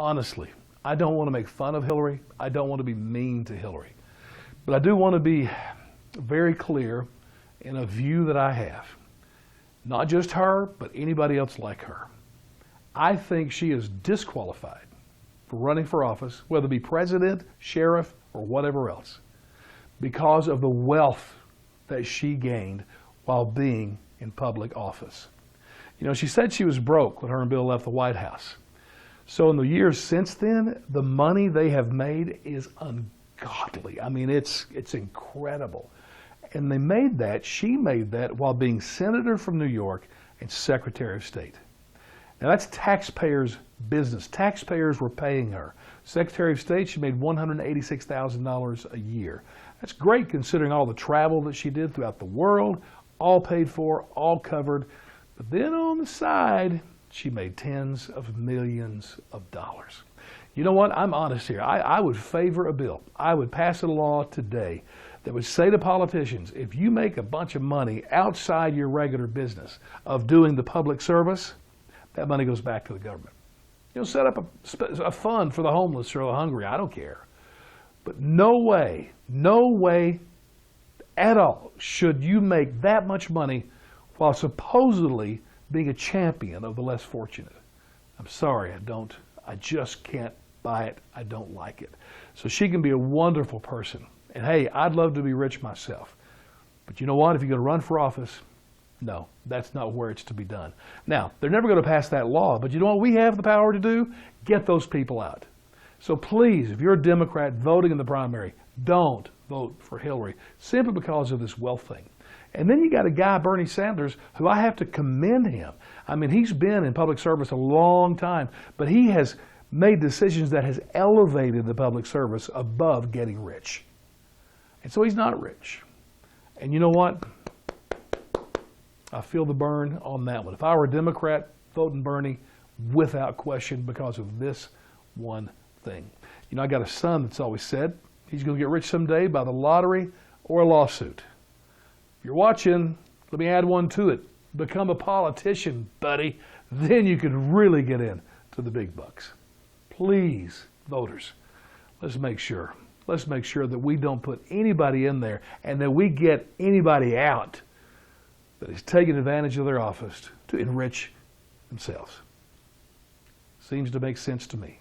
honestly, I don't want to make fun of Hillary. I don't want to be mean to Hillary. But I do want to be very clear in a view that I have. Not just her, but anybody else like her. I think she is disqualified for running for office, whether it be president, sheriff, or whatever else, because of the wealth that she gained while being in public office. You know, she said she was broke when her and Bill left the White House. So in the years since then, the money they have made is ungodly. I mean, it's incredible. And she made that while being senator from New York and secretary of state. Now that's taxpayers' business. Taxpayers were paying her. Secretary of State, she made $186,000 a year. That's great considering all the travel that she did throughout the world, all paid for, all covered. But then on the side, she made tens of millions of dollars. You know what? I'm honest here. I would favor a bill. I would pass a law today that would say to politicians, if you make a bunch of money outside your regular business of doing the public service, that money goes back to the government. You know, set up a fund for the homeless or the hungry. I don't care. But no way at all should you make that much money while supposedly being a champion of the less fortunate. I'm sorry, I just can't buy it. I don't like it. So she can be a wonderful person. And hey, I'd love to be rich myself. But you know what? If you're going to run for office, no, that's not where it's to be done. Now, they're never going to pass that law, but you know what we have the power to do? Get those people out. So please, if you're a Democrat voting in the primary, don't vote for Hillary simply because of this wealth thing. And then you got a guy, Bernie Sanders, who I have to commend him. I mean, he's been in public service a long time, but he has made decisions that has elevated the public service above getting rich. And so he's not rich. And you know what? I feel the burn on that one. If I were a Democrat, voting Bernie without question because of this one thing. You know, I got a son that's always said he's going to get rich someday by the lottery or a lawsuit. If you're watching, let me add one to it. Become a politician, buddy. Then you can really get in to the big bucks. Please, voters, let's make sure that we don't put anybody in there and that we get anybody out that is taking advantage of their office to enrich themselves. Seems to make sense to me.